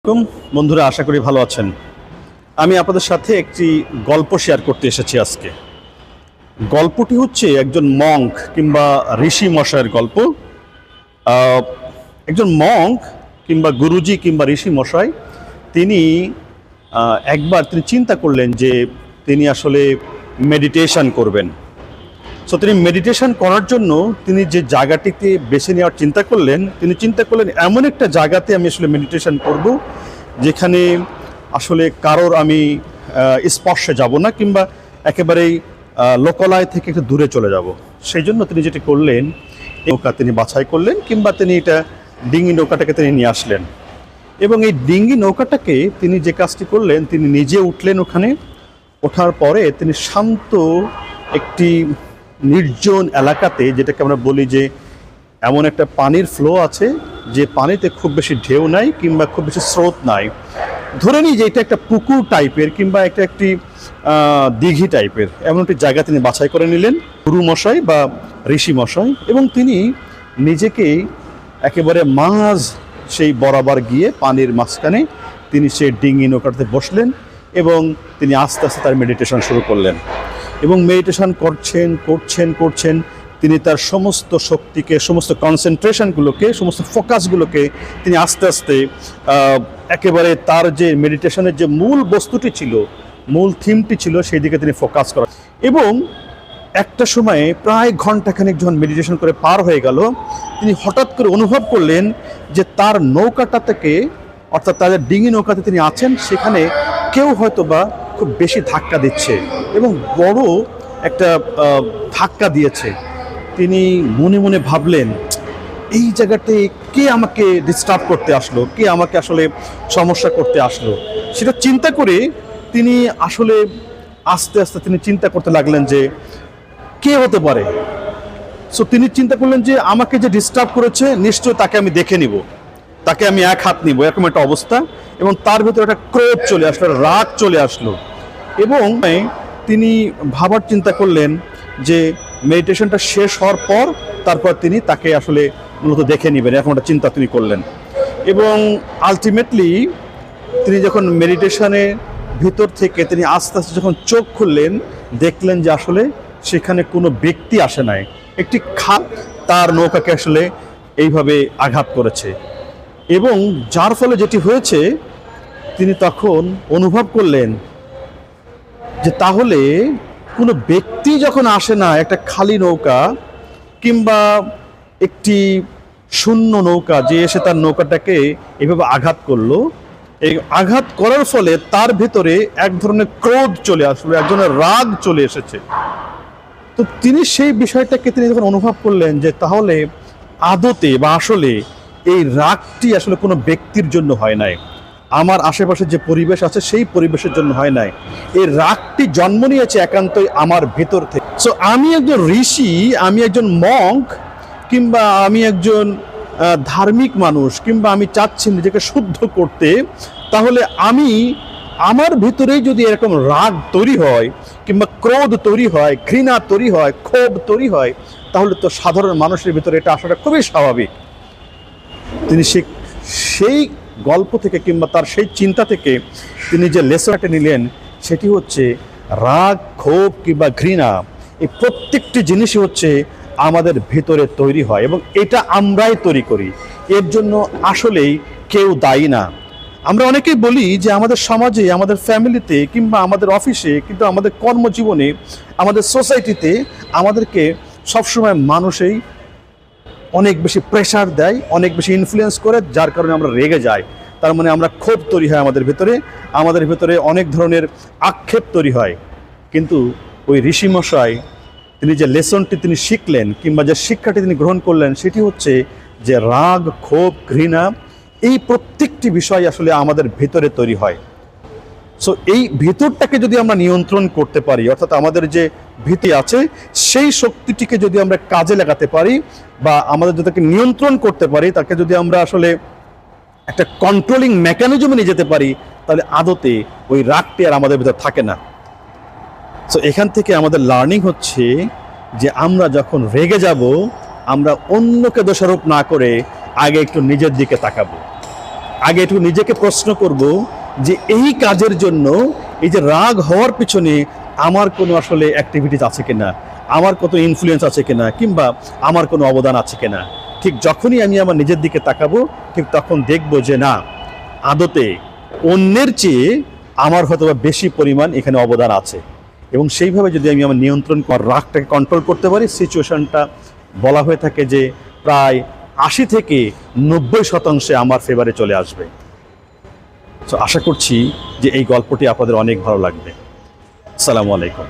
আলাইকুম বন্ধুরা, আশা করি ভালো আছেন। আমি আপনাদের সাথে একটি গল্প শেয়ার করতে এসেছি আজকে। গল্পটি হচ্ছে একজন মঙ্ক কিংবা ঋষি মশাইয়ের গল্প। একজন মঙ্ক কিংবা গুরুজি কিংবা ঋষি মশাই তিনি একবার চিন্তা করলেন যে তিনি আসলে মেডিটেশন করবেন। সো তিনি মেডিটেশন করার জন্য তিনি যে জায়গাটিতে বেছে নেওয়ার চিন্তা করলেন, তিনি চিন্তা করলেন এমন একটা জায়গাতে আমি আসলে মেডিটেশন করব যেখানে আসলে কারোর আমি স্পর্শে যাব না কিংবা একেবারেই লোকালয় থেকে একটু দূরে চলে যাব। সেই জন্য তিনি যেটি করলেন, নৌকা তিনি বাছাই করলেন কিংবা তিনি এটা ডিঙি নৌকাটাকে তিনি নিয়ে আসলেন এবং এই ডিঙি নৌকাটাকে তিনি যে কাজটি করলেন, তিনি নিজে উঠলেন। ওখানে ওঠার পরে তিনি শান্ত একটি নির্জন এলাকাতে, যেটাকে আমরা বলি যে এমন একটা পানির ফ্লো আছে যে পানিতে খুব বেশি ঢেউ নাই কিংবা খুব বেশি স্রোত নাই, ধরে নিই যে এটা একটা পুকুর টাইপের কিংবা একটি দিঘি টাইপের এমন একটি জায়গা তিনি বাছাই করে নিলেন, গুরু মশাই বা ঋষি মশাই। এবং তিনি নিজেকে একেবারে মাঝ সেই বরাবর গিয়ে পানির মাঝখানে তিনি সেই ডিঙি নৌকাতে বসলেন এবং তিনি আস্তে আস্তে তার মেডিটেশন শুরু করলেন এবং মেডিটেশন করছেন। তিনি তার সমস্ত শক্তিকে, সমস্ত কনসেন্ট্রেশনগুলোকে, সমস্ত ফোকাসগুলোকে তিনি আস্তে আস্তে একেবারে তার যে মেডিটেশনের যে মূল বস্তুটি ছিল, মূল থিমটি ছিল, সেই দিকে তিনি ফোকাস করেন। এবং একটা সময়ে প্রায় ঘন্টাখানেক যখন মেডিটেশন করে পার হয়ে গেল, তিনি হঠাৎ করে অনুভব করলেন যে তার নৌকাটা থেকে, অর্থাৎ তাদের ডিঙি নৌকাতে তিনি আছেন, সেখানে কেউ হয়তো বা খুব বেশি ধাক্কা দিচ্ছে এবং বড় একটা ধাক্কা দিয়েছে। তিনি মনে মনে ভাবলেন, এই জায়গাতে কে আমাকে ডিস্টার্ব করতে আসলো, কে আমাকে আসলে সমস্যা করতে আসলো। সেটা চিন্তা করে তিনি আসলে আস্তে আস্তে তিনি চিন্তা করতে লাগলেন যে কে হতে পারে। সো তিনি চিন্তা করলেন যে আমাকে যে ডিস্টার্ব করেছে নিশ্চয় তাকে আমি দেখে নিব, তাকে আমি এক হাত নিব, এরকম একটা অবস্থা। এবং তার ভিতরে একটা ক্রোধ চলে আসলো, রাগ চলে আসলো এবং তিনি ভাবার চিন্তা করলেন যে মেডিটেশনটা শেষ হওয়ার পর তারপর তিনি তাকে আসলে মূলত দেখে নেবেন, এরকম একটা চিন্তা তিনি করলেন। এবং আলটিমেটলি তিনি যখন মেডিটেশনের ভিতর থেকে তিনি আস্তে আস্তে যখন চোখ খুললেন, দেখলেন যে আসলে সেখানে কোনো ব্যক্তি আসে নাই, একটি খাল তার নৌকাকে আসলে এইভাবে আঘাত করেছে। এবং যার ফলে যেটি হয়েছে, তিনি তখন অনুভব করলেন যে তাহলে কোনো ব্যক্তি যখন আসে না, একটা খালি নৌকা কিংবা একটি শূন্য নৌকা যে এসে তার নৌকাটাকে এভাবে আঘাত করলো, এই আঘাত করার ফলে তার ভেতরে এক ধরনের ক্রোধ চলে আসলো, এক ধরনের রাগ চলে এসেছে। তো তিনি সেই বিষয়টাকে তিনি যখন অনুভব করলেন যে তাহলে আদতে বা আসলে এই রাগটি আসলে কোনো ব্যক্তির জন্য হয় নাই, আমার আশেপাশে যে পরিবেশ আছে সেই পরিবেশের জন্য হয় নাই, এই রাগটি জন্ম নিয়েছে একান্তই আমার ভেতর থেকে। সো আমি একজন ঋষি, আমি একজন মঙ্ক কিংবা আমি একজন ধার্মিক মানুষ কিংবা আমি চাচ্ছি নিজেকে শুদ্ধ করতে, তাহলে আমি আমার ভিতরেই যদি এরকম রাগ তৈরি হয় কিংবা ক্রোধ তৈরি হয়, ঘৃণা তৈরি হয়, ক্ষোভ তৈরি হয়, তাহলে তো সাধারণ মানুষের ভিতরে এটা আসাটা খুবই স্বাভাবিক। তিনি সেই গল্প থেকে কিংবা তার সেই চিন্তা থেকে তিনি যে লেসনটা নিলেন, সেটি হচ্ছে রাগ, ক্ষোভ কিংবা ঘৃণা, এই প্রত্যেকটি জিনিসই হচ্ছে আমাদের ভেতরে তৈরি হয় এবং এটা আমরাই তৈরি করি। এর জন্য আসলেই কেউ দায়ী না। আমরা অনেকেই বলি যে আমাদের সমাজে, আমাদের ফ্যামিলিতে কিংবা আমাদের অফিসে, কিন্তু আমাদের কর্মজীবনে, আমাদের সোসাইটিতে আমাদেরকে সবসময় মানুষই অনেক বেশি প্রেশার দেয়, অনেক বেশি ইনফ্লুয়েন্স করে, যার কারণে আমরা রেগে যাই। তার মানে আমরা ক্ষোভ তৈরি হয় আমাদের ভেতরে অনেক ধরনের আক্ষেপ তৈরি হয়। কিন্তু ওই ঋষিমশাই তিনি যে লেসনটি তিনি শিখলেন কিংবা যে শিক্ষাটি তিনি গ্রহণ করলেন, সেটি হচ্ছে যে রাগ, ক্ষোভ, ঘৃণা, এই প্রত্যেকটি বিষয় আসলে আমাদের ভেতরে তৈরি হয়। সো এই ভিতরটাকে যদি আমরা নিয়ন্ত্রণ করতে পারি, অর্থাৎ আমাদের যে ভীতি আছে সেই শক্তিটিকে যদি আমরা কাজে লাগাতে পারি বা আমাদের যাদেরকে নিয়ন্ত্রণ করতে পারি, তাকে যদি আমরা আসলে একটা কন্ট্রোলিং মেকানিজমে নিয়ে যেতে পারি, তাহলে আদতে ওই রাগটি আর আমাদের ভিতর থাকে না। সো এখান থেকে আমাদের লার্নিং হচ্ছে যে আমরা যখন রেগে যাব, আমরা অন্যকে দোষারোপ না করে আগে একটু নিজের দিকে তাকাবো। আগে একটু নিজেকে প্রশ্ন করব যে এই কাজের জন্য এই যে রাগ হওয়ার পিছনে আমার কোনো আসলে অ্যাক্টিভিটিস আছে কিনা, আমার কত ইনফ্লুয়েন্স আছে কিনা, কিংবা আমার কোনো অবদান আছে কিনা। ঠিক যখনই আমি আমার নিজের দিকে তাকাবো, ঠিক তখন দেখব যে না, আদতে অন্যের চেয়ে আমার হয়তো বেশি পরিমাণ এখানে অবদান আছে। এবং সেইভাবে যদি আমি আমার নিয়ন্ত্রণ রাগটাকে কন্ট্রোল করতে পারি, সিচুয়েশনটা বলা হয়ে থাকে যে প্রায় 80 থেকে 90% আমার ফেভারে চলে আসবে। তো আশা করছি যে এই গল্পটি আপনাদের অনেক ভালো লাগবে। আসসালামু আলাইকুম।